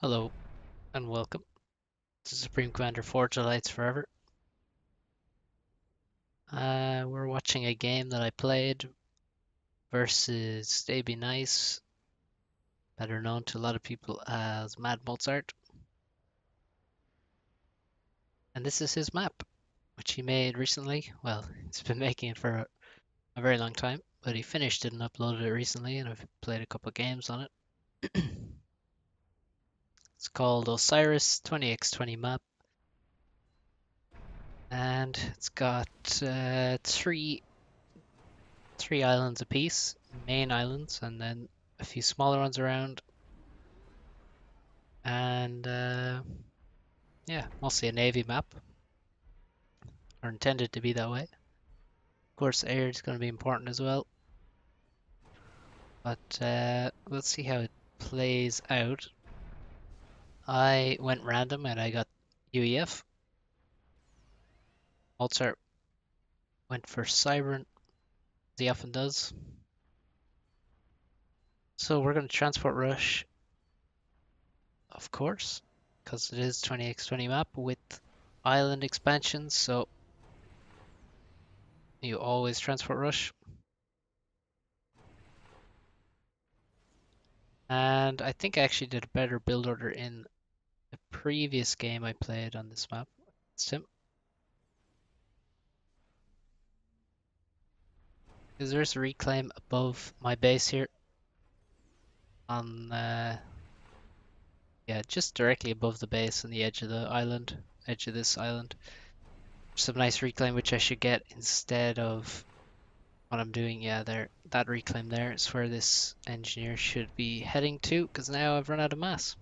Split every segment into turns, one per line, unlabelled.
Hello and welcome to Supreme Commander Forge Lights Forever. We're watching a game that I played versus Stay Be Nice, better known to a lot of people as Mad Mozart. And this is his map, which he made recently. Well, he's been making it for a very long time, but he finished it and uploaded it recently, and I've played a couple of games on it. It's called Osiris 20x20 map, and it's got three islands apiece, main islands, and then a few smaller ones around. And yeah, mostly a navy map, or intended to be that way. Of course, air is going to be important as well, but we'll see how it plays out. I went random and I got UEF. Mozart went for Cybern, as he often does. So we're going to transport rush, of course, because it is 20x20 map with island expansions, so you always transport rush. And I think I actually did a better build order in the previous game I played on this map. Sim. Because there's a reclaim above my base here on yeah, just directly above the base on the edge of the island, edge of this island. Some nice reclaim which I should get instead of what I'm doing. Yeah, there, that reclaim there is where this engineer should be heading to, because now I've run out of mass.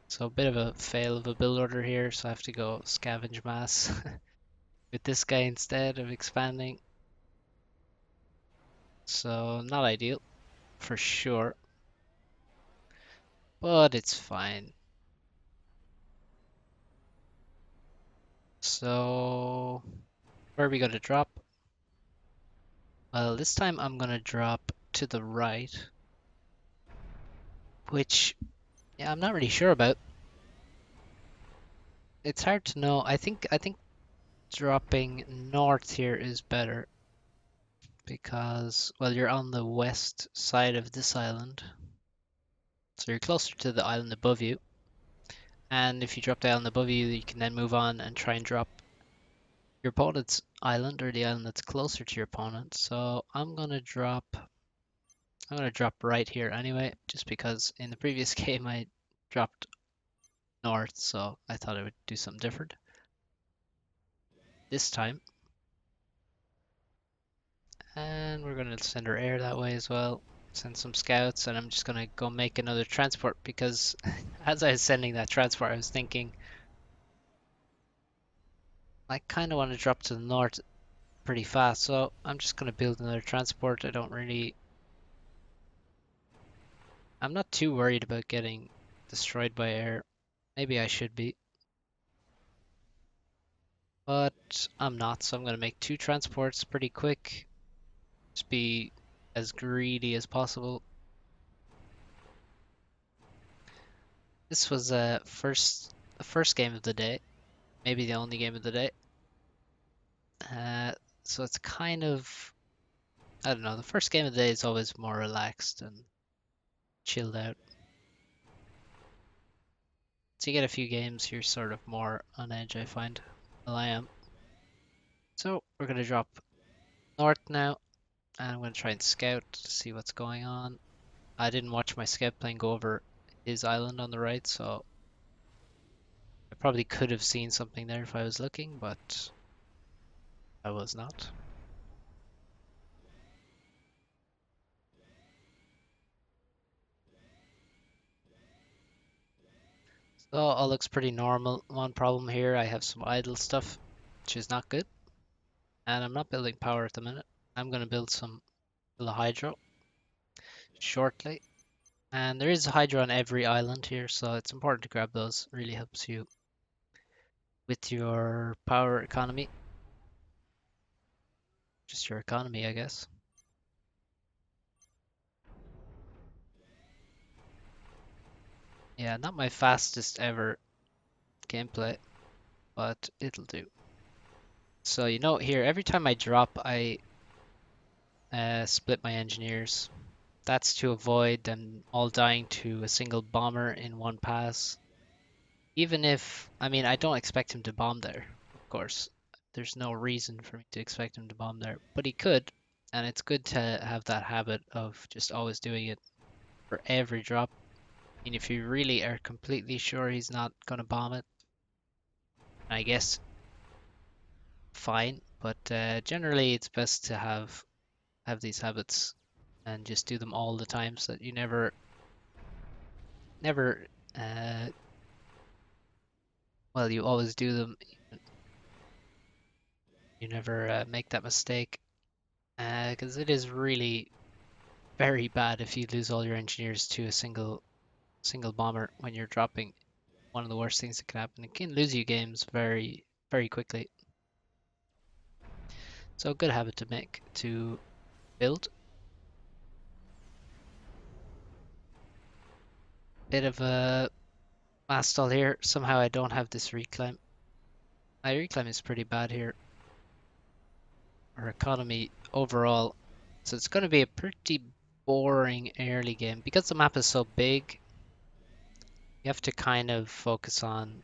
So a bit of a fail of a build order here, so I have to go scavenge mass with this guy instead of expanding. So not ideal for sure, but it's fine. So where are we going to drop? Well, this time I'm going to drop to the right, which, yeah, I'm not really sure about. It's hard to know. I think dropping north here is better because, well, you're on the west side of this island, so you're closer to the island above you. And if you drop the island above you, you can then move on and try and drop your opponent's island or the island that's closer to your opponent. So I'm gonna drop right here anyway, just because in the previous game I dropped north, so I thought I would do something different this time. And we're gonna send our air that way as well. Send some scouts, and I'm just gonna go make another transport because as I was sending that transport, I was thinking I kind of want to drop to the north pretty fast, so I'm just gonna build another transport. I'm not too worried about getting destroyed by air. Maybe I should be, but I'm not, so I'm gonna make two transports pretty quick. Just be as greedy as possible. This was the first game of the day, maybe the only game of the day. So it's kind of, I don't know, the first game of the day is always more relaxed and chilled out. So you get a few games, you're sort of more on edge, I find. Well, I am. So we're gonna drop north now, and I'm gonna try and scout to see what's going on. I didn't watch my scout plane go over his island on the right, so I probably could have seen something there if I was looking, but I was not. So all looks pretty normal. One problem here, I have some idle stuff, which is not good. And I'm not building power at the minute. I'm gonna build a hydro shortly. And there is a hydro on every island here, so it's important to grab those. It really helps you with your power economy. Just your economy, I guess. Yeah, not my fastest ever gameplay, but it'll do. So you know here, every time I drop, I split my engineers. That's to avoid them all dying to a single bomber in one pass. Even if, I mean, I don't expect him to bomb there, of course. There's no reason for me to expect him to bomb there, but he could, and it's good to have that habit of just always doing it for every drop. I mean, if you really are completely sure he's not going to bomb it, I guess fine, but generally it's best to have these habits and just do them all the time so that you never uh, well, you always do them. You never make that mistake because it is really very bad if you lose all your engineers to a single bomber when you're dropping. One of the worst things that can happen. It can lose you games very quickly. So a good habit to make to build. Bit of a mass stall here. Somehow I don't have this reclaim. My reclaim is pretty bad here. Our economy overall. So it's going to be a pretty boring early game. Because the map is so big, you have to kind of focus on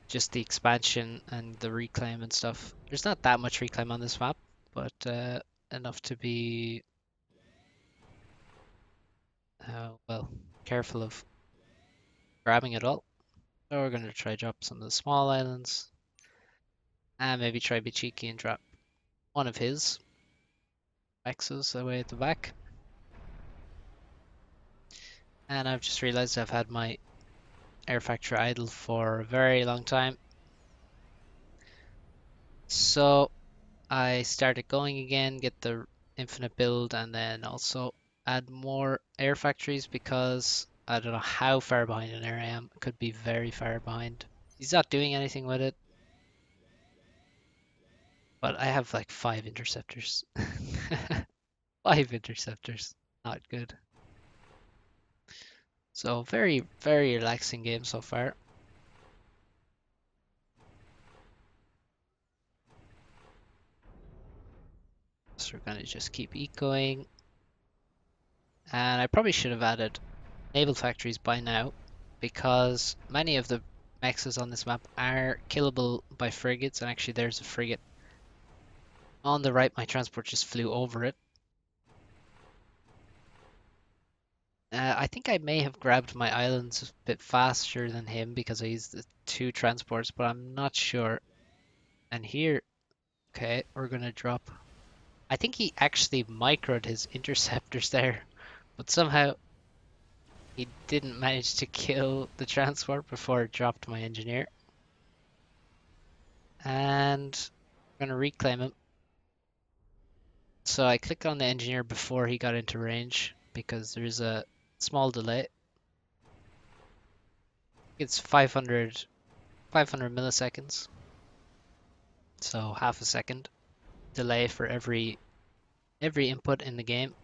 just the expansion and the reclaim and stuff. There's not that much reclaim on this map, but enough to be, well, careful of grabbing it all. So we're going to try drop some of the small islands and maybe try be cheeky and drop one of his X's away at the back. And I've just realized I've had my air factory idle for a very long time. So I started going again, get the infinite build, and then also add more air factories because I don't know how far behind in air I am. Could be very far behind. He's not doing anything with it, but I have like 5 interceptors. 5 interceptors. Not good. So very relaxing game so far. So we're gonna just keep ecoing. And I probably should have added naval factories by now because many of the mexes on this map are killable by frigates, and actually there's a frigate on the right. My transport just flew over it. I think I may have grabbed my islands a bit faster than him because I used the 2 transports, but I'm not sure. And here, okay, we're gonna drop. I think he actually microed his interceptors there, but somehow he didn't manage to kill the transport before it dropped my engineer. And I'm gonna reclaim him. So I click on the engineer before he got into range because there's a small delay. It's 500 milliseconds, so half a second delay for every input in the game.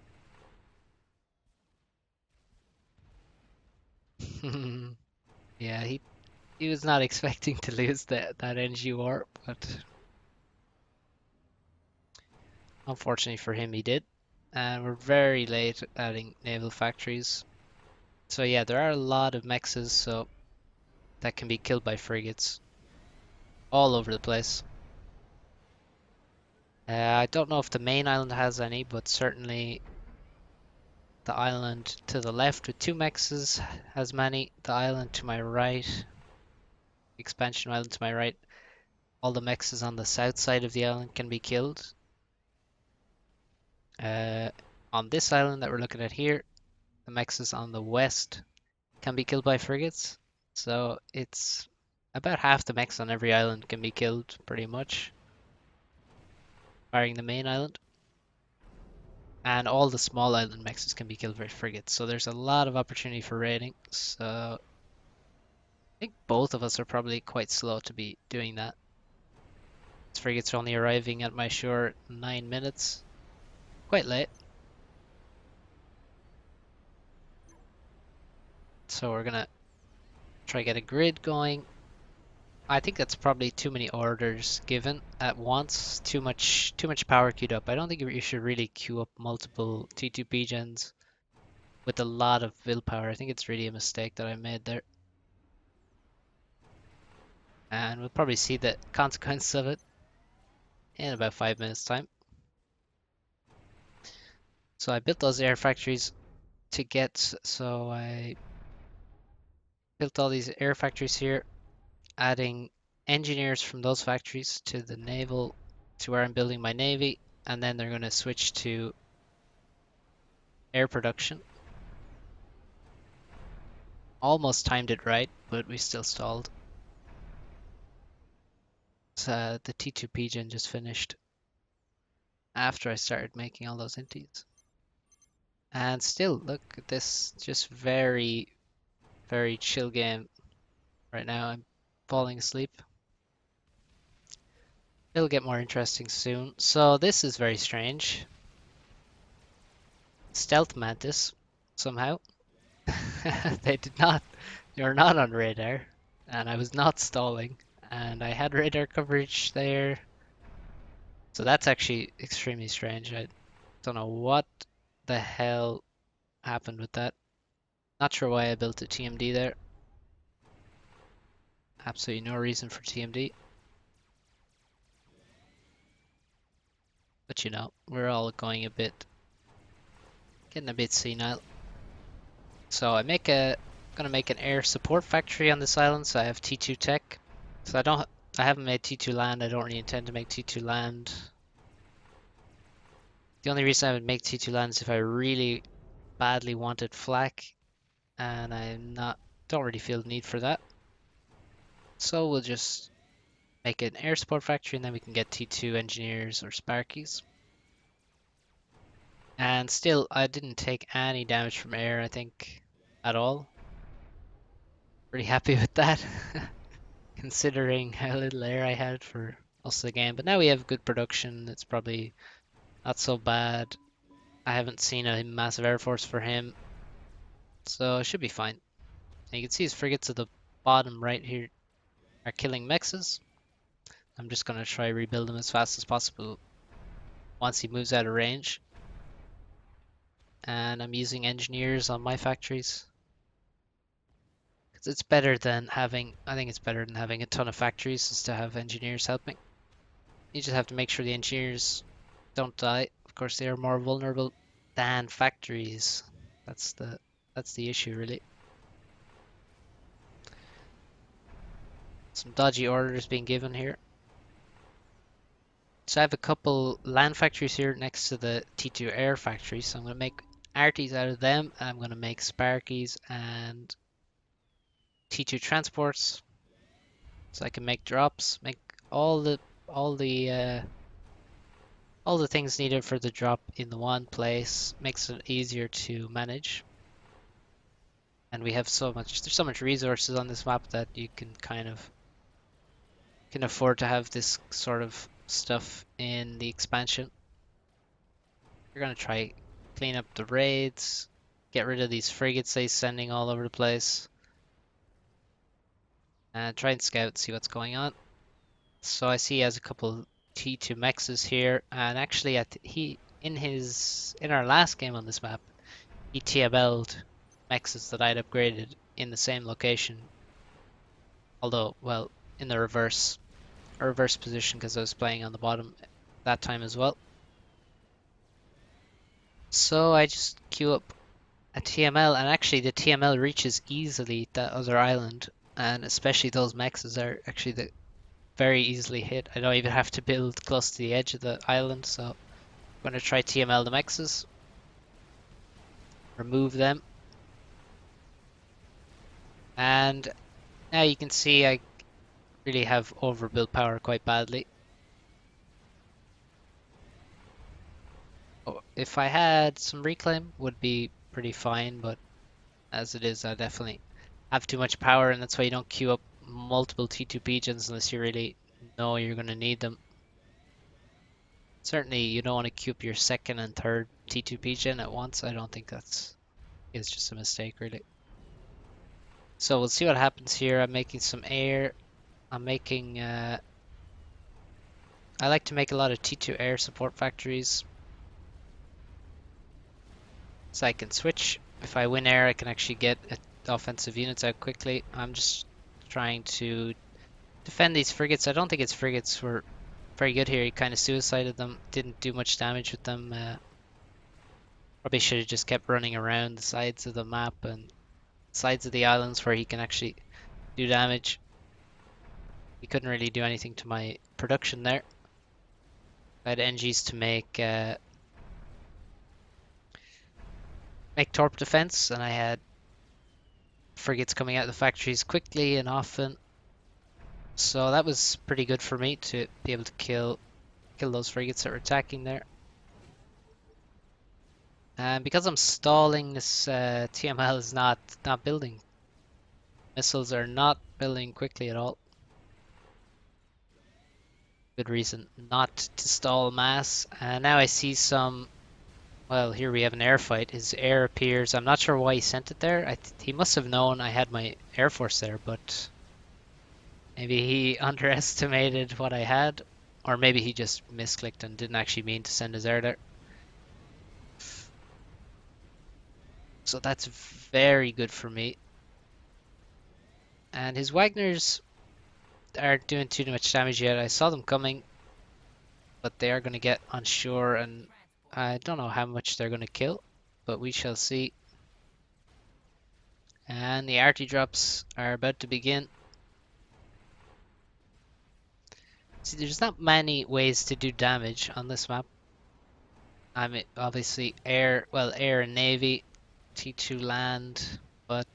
Yeah, he was not expecting to lose that energy war, but unfortunately for him, he did. And we're very late adding naval factories. So yeah, there are a lot of mexes, so that can be killed by frigates all over the place. I don't know if the main island has any, but certainly the island to the left with 2 mexes has many. The island to my right, expansion island to my right, all the mexes on the south side of the island can be killed. Uh, on this island that we're looking at here, the mexes on the west can be killed by frigates. So it's about half the mechs on every island can be killed, pretty much, barring the main island. And all the small island mexes can be killed by frigates. So there's a lot of opportunity for raiding. So I think both of us are probably quite slow to be doing that. This frigate's only arriving at my shore 9 minutes. Quite late. So we're gonna try get a grid going. I think that's probably too many orders given at once. Too much power queued up. I don't think you should really queue up multiple T2P gens with a lot of willpower. I think it's really a mistake that I made there. And we'll probably see the consequences of it in about 5 minutes time. So I built those air factories to get, so I built all these air factories here, adding engineers from those factories to the naval, to where I'm building my navy, and then they're going to switch to air production. Almost timed it right, but we still stalled. So the T2P gen just finished after I started making all those inties. And still, look at this, just very, very chill game right now. I'm falling asleep. It'll get more interesting soon. So this is very strange. Stealth mantis, somehow. They did not, they were not on radar, and I was not stalling, and I had radar coverage there. So that's actually extremely strange. I don't know what the hell happened with that. Not sure why I built a TMD there. Absolutely no reason for TMD. But you know, we're all going getting a bit senile. So gonna make an air support factory on this island. So I have T2 tech. So I haven't made T2 land. I don't really intend to make T2 land. The only reason I would make T2 land is if I really badly wanted flak, and don't really feel the need for that. So we'll just make an air support factory, and then we can get T2 engineers or Sparkies. And still, I didn't take any damage from air, I think, at all. Pretty happy with that, considering how little air I had for most of the game. But now we have good production. It's probably not so bad. I haven't seen a massive air force for him, so it should be fine. And you can see his frigates at the bottom right here are killing mexes. I'm just going to try rebuild him as fast as possible once he moves out of range. And I'm using engineers on my factories. Because it's better than having, I think it's better than having a ton of factories is to have engineers helping. You just have to make sure the engineers don't die. Of course, they are more vulnerable than factories. That's the issue, really. Some dodgy orders being given here. So I have a couple land factories here next to the T2 air factory. So I'm going to make arties out of them. I'm going to make Sparkies and T2 transports. So I can make drops, make all the all the all the things needed for the drop in the one place. Makes it easier to manage. And we have there's so much resources on this map that you can kind of can afford to have this sort of stuff in the expansion. We're gonna try clean up the raids, get rid of these frigates they're sending all over the place, and try and scout, see what's going on. So I see he has a couple T2 mexes here, and actually in our last game on this map, he TML'd mexes that I'd upgraded in the same location. Although, well, in the reverse position because I was playing on the bottom that time as well. So I just queue up a TML, and actually the TML reaches easily that other island, and especially those mexes are actually very easily hit. I don't even have to build close to the edge of the island, so I'm going to try TML the mexes, remove them, and now you can see I really have overbuilt power quite badly. If I had some reclaim, would be pretty fine, but as it is, I definitely have too much power, and that's why you don't queue up multiple T2 gens unless you really know you're going to need them. Certainly, you don't want to queue up your second and third T2 gen at once. I don't think it's just a mistake, really. So we'll see what happens here. I'm making some air. I'm making, I like to make a lot of T2 air support factories. So I can switch. If I win air, I can actually get offensive units out quickly. I'm just trying to defend these frigates. I don't think his frigates were very good here. He kind of suicided them. Didn't do much damage with them. Probably should have just kept running around the sides of the map and sides of the islands where he can actually do damage. He couldn't really do anything to my production there. I had NGs to make torp defense, and I had frigates coming out of the factories quickly and often. So that was pretty good for me to be able to kill those frigates that were attacking there. And because I'm stalling, this TML is not building. Missiles are not building quickly at all. Good reason not to stall mass. And now I see some. Well, here we have an air fight. His air appears. I'm not sure why he sent it there. He must have known I had my air force there, but maybe he underestimated what I had, or maybe he just misclicked and didn't actually mean to send his air there. So that's very good for me. And his Wagners aren't doing too much damage yet. I saw them coming, but they are going to get on shore, and I don't know how much they're going to kill, but we shall see. And the arty drops are about to begin. See, there's not many ways to do damage on this map. I mean, obviously air and navy, T2 land, but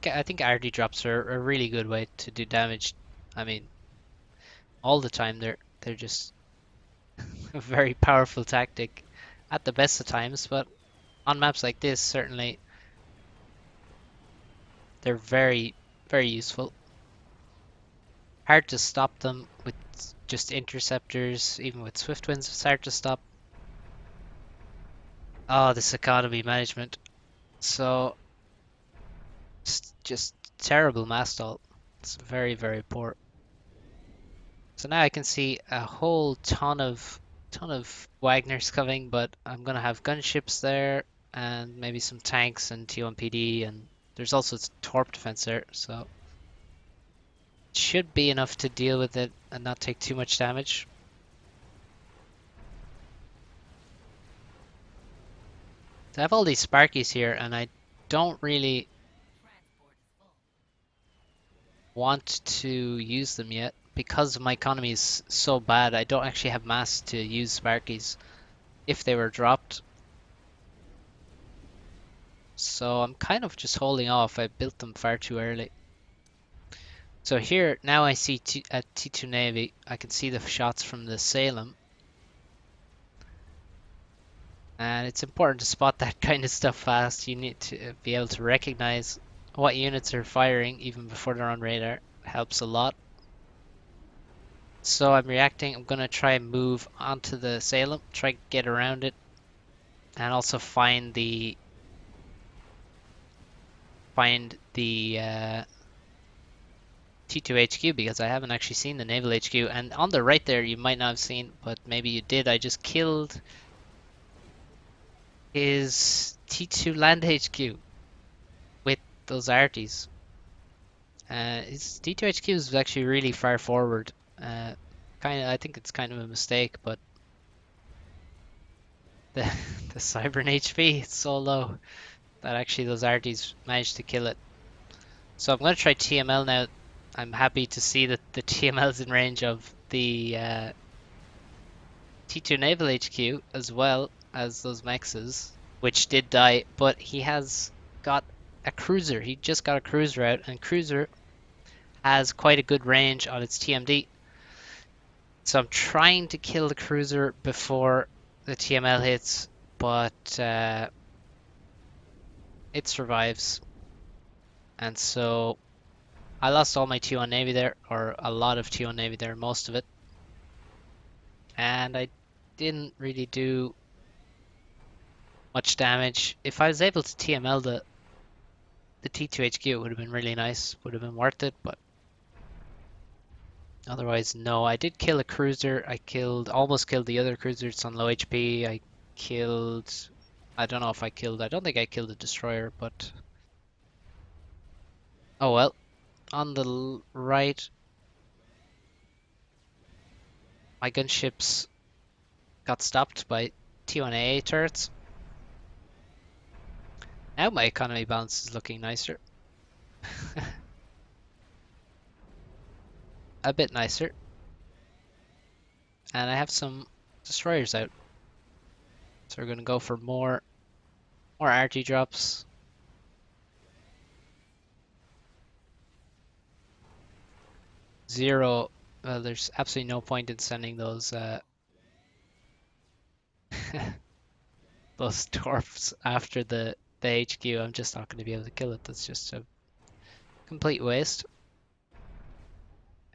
I think arty drops are a really good way to do damage. I mean, all the time they're just a very powerful tactic at the best of times, but on maps like this, certainly they're very, very useful. Hard to stop them with just interceptors, even with swift winds, it's hard to stop. Oh, this economy management. So, it's just terrible mass stall. It's very, very poor. So now I can see a whole ton of Wagners coming, but I'm gonna have gunships there and maybe some tanks and T1PD, and there's also torp defense there, so it should be enough to deal with it and not take too much damage. So I have all these Sparkies here, and I don't really want to use them yet because my economy is so bad. I don't actually have mass to use Sparkies if they were dropped. So I'm kind of just holding off. I built them far too early. So here, now I see at T2 Navy, I can see the shots from the Salem. And it's important to spot that kind of stuff fast. You need to be able to recognize what units are firing even before they're on radar. It helps a lot. So I'm reacting. I'm going to try and move onto the Salem, try to get around it, and also find the T2 HQ, because I haven't actually seen the naval HQ. And on the right there, you might not have seen, but maybe you did. I just killed his T2 land HQ with those arties. His T2 HQ is actually really far forward. I think it's kind of a mistake, but the the Cybern HP is so low that actually those arties managed to kill it. So I'm going to try TML now. I'm happy to see that the TML is in range of the T2 Naval HQ as well as those mexes, which did die, but he has got a cruiser. He just got a cruiser out, and cruiser has quite a good range on its TMD. So I'm trying to kill the cruiser before the TML hits, but it survives. And so I lost all my T1 Navy there, or a lot of T1 Navy there, most of it. And I didn't really do much damage. If I was able to TML the the T2 HQ, it would have been really nice. Would have been worth it, but otherwise, no. I did kill a cruiser. Almost killed the other cruiser. It's on low HP. I don't know if I don't think I killed a destroyer, but oh well. On the right, my gunships got stopped by T1AA turrets. Now my economy balance is looking nicer. A bit nicer. And I have some destroyers out. So we're gonna go for more RT drops. Zero. Well, there's absolutely no point in sending those those torps after the HQ. I'm just not going to be able to kill it. That's just a complete waste.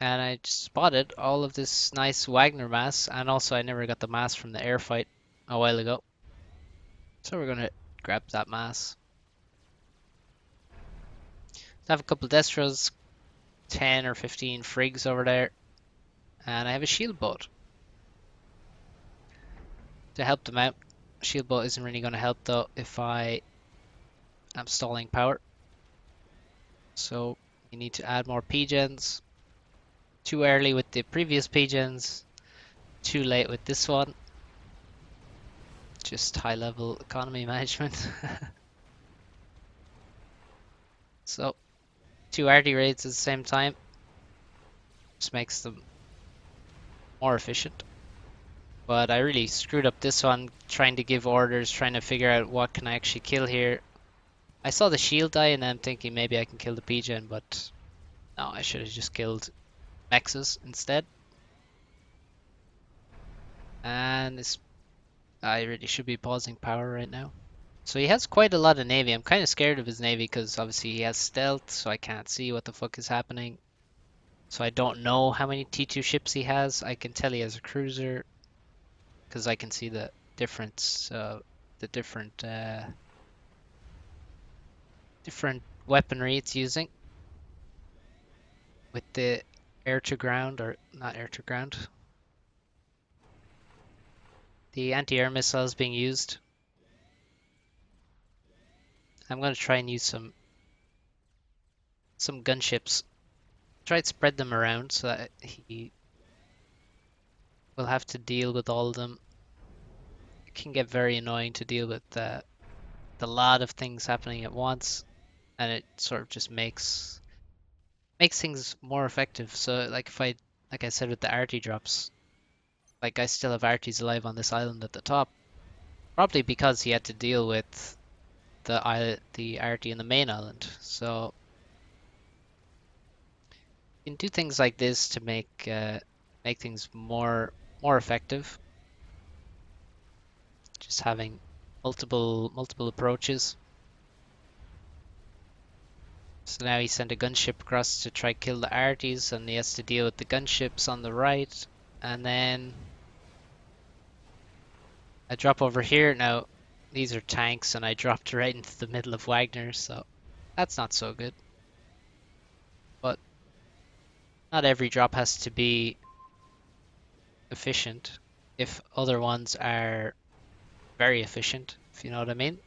And I just spotted all of this nice Wagner mass, and also I never got the mass from the air fight a while ago. So we're gonna grab that mass. I have a couple of Destros, 10 or 15 Frigs over there, and I have a shield boat to help them out. Shield boat isn't really going to help though if I am stalling power. So you need to add more P-gens. Too early with the previous P-gens, too late with this one. Just high level economy management. So 2 RD raids at the same time just makes them more efficient. But I really screwed up this one trying to give orders, trying to figure out what can I actually kill here. I saw the shield die and I'm thinking maybe I can kill the P-gen, but no, I should have just killed Mexes instead. And I really should be pausing power right now. So he has quite a lot of navy. I'm kind of scared of his navy because obviously he has stealth, so I can't see what the fuck is happening. So I don't know how many T2 ships he has. I can tell he has a cruiser because I can see the difference, the different weaponry it's using with the air to ground, or not air to ground, the anti-air missiles being used. I'm going to try and use some gunships. Try to spread them around so that he will have to deal with all of them. It can get very annoying to deal with the lot of things happening at once, and it sort of just makes things more effective. So like like I said with the RT drops, like I still have RTs alive on this island at the top, probably because he had to deal with the RT in the main island. So you can do things like this to make things more effective. Just having multiple approaches. So now he sent a gunship across to try kill the arties, and he has to deal with the gunships on the right. And then I drop over here. Now these are tanks, and I dropped right into the middle of Wagner, so that's not so good. But not every drop has to be efficient if other ones are very efficient, if you know what I mean.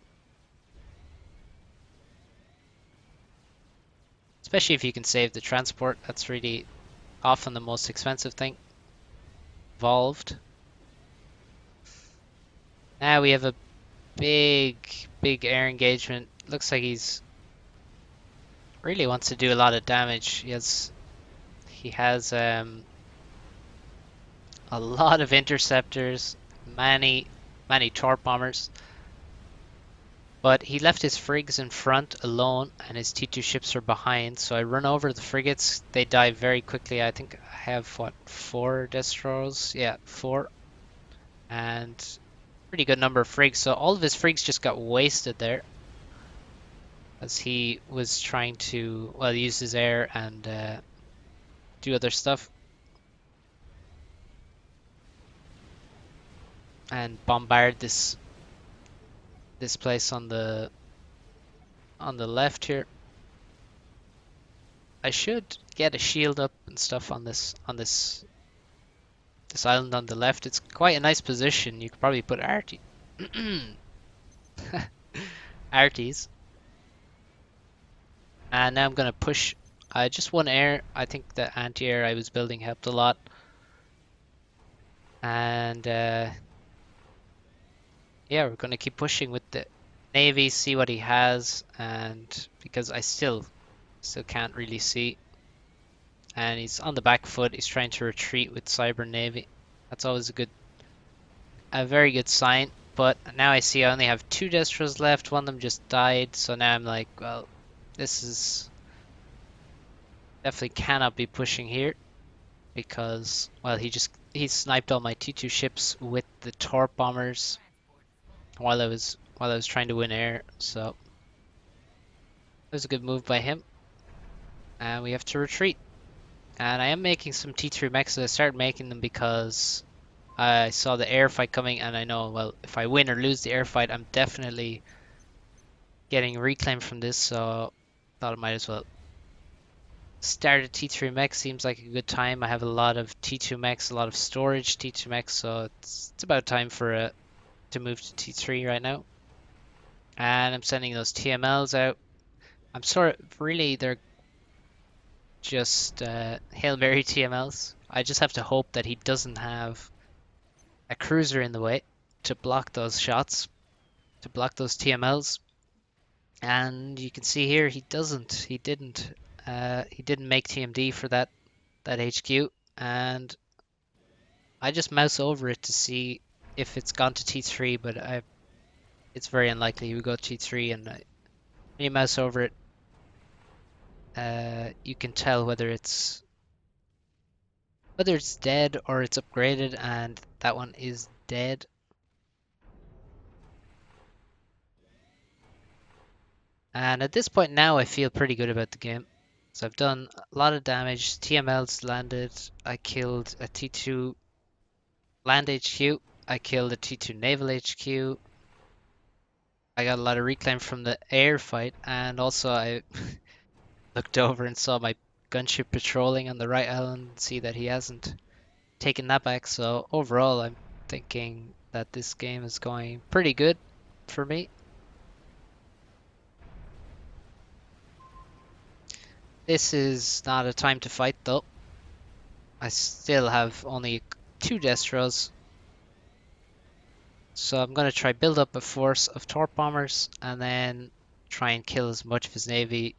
Especially if you can save the transport, that's really often the most expensive thing involved. Now we have a big air engagement. Looks like he's really wants to do a lot of damage. He has a lot of interceptors, many torp bombers. But he left his frigs in front alone, and his T2 ships are behind. So I run over the frigates. They die very quickly. I think I have, what, 4 Destros? Yeah, 4. And pretty good number of frigs. So all of his frigs just got wasted there, as he was trying to, well, use his air and do other stuff. And bombard this place on the left here. I should get a shield up and stuff on this island on the left. It's quite a nice position. You could probably put arties. And now I'm gonna push. Just one air. I think the anti-air I was building helped a lot. And yeah, we're gonna keep pushing with the navy, see what he has, and because I still can't really see. And he's on the back foot. He's trying to retreat with cyber navy. That's always a very good sign. But now I see I only have 2 Destros left. One of them just died, so now I'm like, well, this is definitely cannot be pushing here because, well, he sniped all my T2 ships with the torp bombers while I was trying to win air. So it was a good move by him, and we have to retreat. And I am making some T3 mechs. I started making them because I saw the air fight coming, and I know, well, if I win or lose the air fight, I'm definitely getting reclaim from this, so thought I might as well start a T3 mech. Seems like a good time. I have a lot of T2 mechs, a lot of storage T2 mechs, so it's about time for to move to T3 right now. And I'm sending those TMLs out. I'm sort of really they're just Hail Mary TMLs. I just have to hope that he doesn't have a cruiser in the way to block those shots, to block those TMLs. And you can see here he doesn't. He didn't. He didn't make TMD for that HQ, and I just mouse over it to see if it's gone to T3, but it's very unlikely he would go to T3. And when you mouse over it, you can tell whether it's dead or it's upgraded, and that one is dead. And at this point now, I feel pretty good about the game. So I've done a lot of damage. TMLs landed. I killed a T2 land HQ. I killed a T2 naval HQ. I got a lot of reclaim from the air fight, and also I looked over and saw my gunship patrolling on the right island and see that he hasn't taken that back. So overall, I'm thinking that this game is going pretty good for me. This is not a time to fight though. I still have only 2 Destros. So I'm going to try build up a force of torp bombers and then try and kill as much of his navy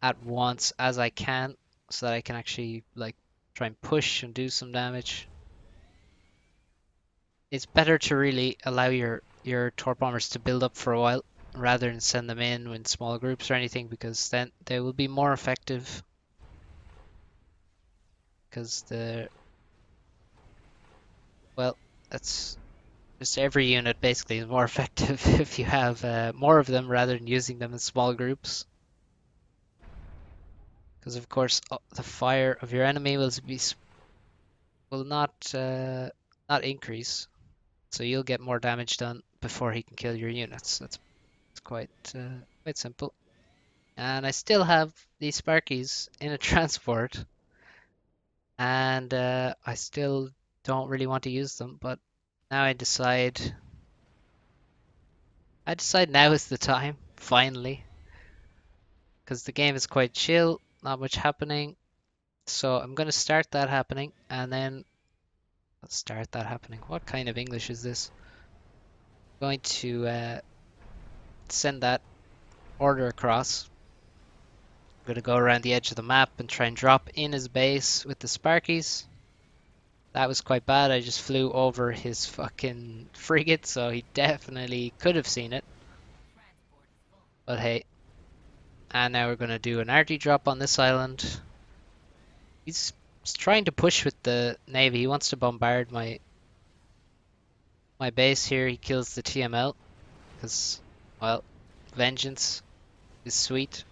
at once as I can so that I can actually like try and push and do some damage. It's better to really allow your torp bombers to build up for a while rather than send them in small groups or anything, because then they will be more effective. Because well, that's just every unit basically is more effective if you have more of them rather than using them in small groups. Because of course the fire of your enemy will not increase, so you'll get more damage done before he can kill your units. That's quite simple. And I still have these Sparkies in a transport, and I still don't really want to use them, but now I decide now is the time, finally, because the game is quite chill, not much happening. So I'm going to start that happening, and then start that happening. What kind of English is this? I'm going to send that order across. I'm going to go around the edge of the map and try and drop in his base with the Sparkies. That was quite bad. I just flew over his fucking frigate, so he definitely could have seen it. But hey. And now we're going to do an RT drop on this island. He's trying to push with the Navy. He wants to bombard my base here. He kills the TML because, well, vengeance is sweet.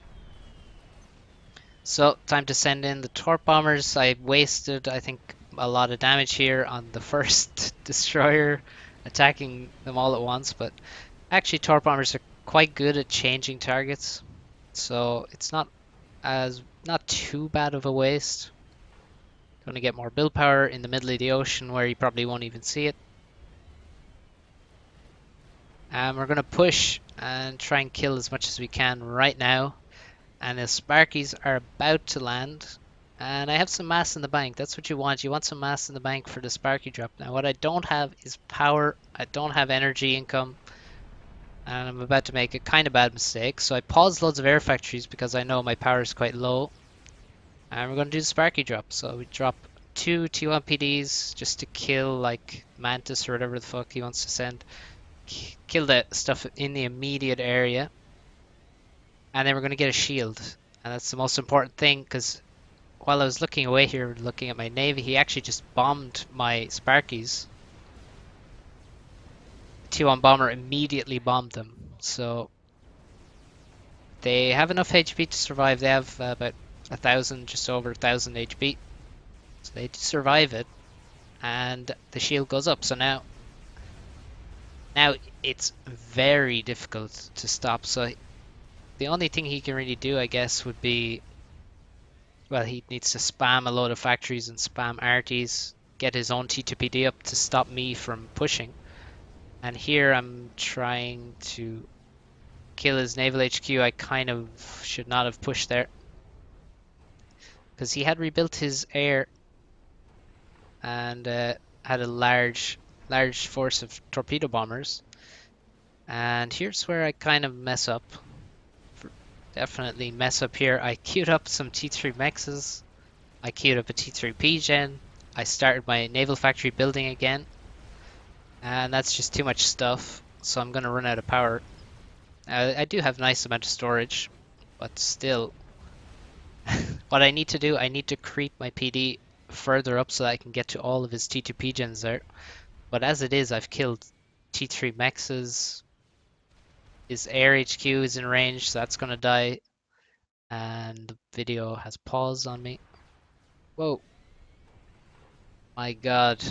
So, time to send in the torp bombers. I wasted, I think, a lot of damage here on the first destroyer, attacking them all at once, but actually torp bombers are quite good at changing targets, so it's not as not too bad of a waste. Gonna get more build power in the middle of the ocean where you probably won't even see it. And we're gonna push and try and kill as much as we can right now. And the Sparkies are about to land. And I have some mass in the bank. That's what you want. You want some mass in the bank for the Sparky drop. Now what I don't have is power. I don't have energy income. And I'm about to make a kind of bad mistake. So I paused loads of air factories because I know my power is quite low. And we're going to do the Sparky drop. So we drop two T1 PDs just to kill like Mantis or whatever the fuck he wants to send. Kill the stuff in the immediate area. And then we're going to get a shield. And that's the most important thing because while I was looking away here, looking at my navy, he actually just bombed my Sparkies. The T1 bomber immediately bombed them. So they have enough HP to survive. They have about 1,000, just over 1,000 HP. So they survive it, and the shield goes up. So now it's very difficult to stop. So the only thing he can really do, I guess, would be, well, he needs to spam a load of factories and spam arties, get his own T2PD up to stop me from pushing. And here I'm trying to kill his naval HQ. I kind of should not have pushed there because he had rebuilt his air and had a large force of torpedo bombers. And here's where I kind of mess up. Definitely mess up here. I queued up some T3 mexes. I queued up a T3 Gen. I started my naval factory building again. And that's just too much stuff. So I'm going to run out of power. I do have a nice amount of storage, but still. What I need to do, I need to creep my PD further up so that I can get to all of his T2 Gens there. But as it is, I've killed T3 mexes. His air HQ is in range, so that's gonna die. And the video has paused on me. Whoa. My god.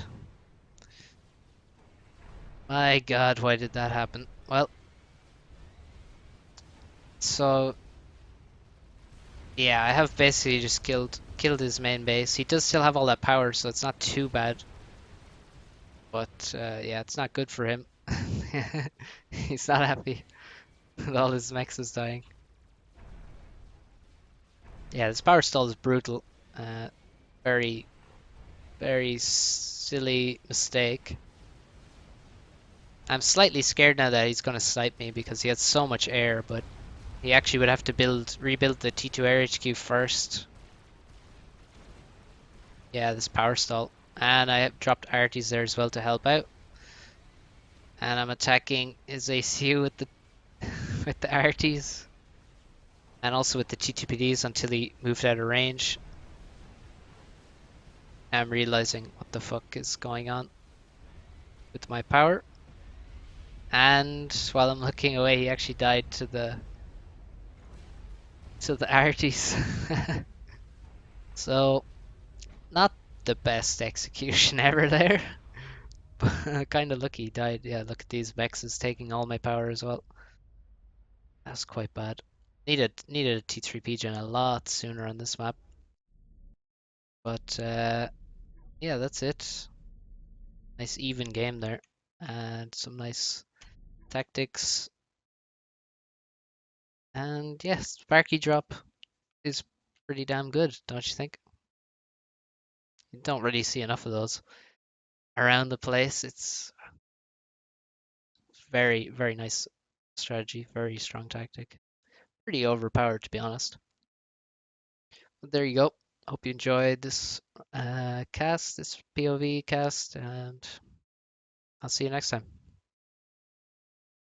My god, why did that happen? Well, so yeah, I have basically just killed his main base. He does still have all that power, so it's not too bad. But yeah, it's not good for him. He's not happy with all his mexes dying. Yeah, this power stall is brutal. Very, very silly mistake. I'm slightly scared now that he's going to snipe me because he has so much air, but he actually would have to rebuild the T2 air HQ first. Yeah, this power stall. And I have dropped arties there as well to help out. And I'm attacking his ACU with the with the arties. And also with the T2PDs until he moved out of range. I'm realizing what the fuck is going on with my power. And while I'm looking away, he actually died to the arties. So not the best execution ever there. But kind of lucky he died. Yeah, look at these Vexes taking all my power as well. That's quite bad. Needed a T3 Gen a lot sooner on this map. But yeah, that's it. Nice even game there. And some nice tactics. And yes, Sparky drop is pretty damn good, don't you think? You don't really see enough of those around the place. It's very, very nice strategy, very strong tactic. Pretty overpowered, to be honest. But there you go. Hope you enjoyed this this POV cast, and I'll see you next time.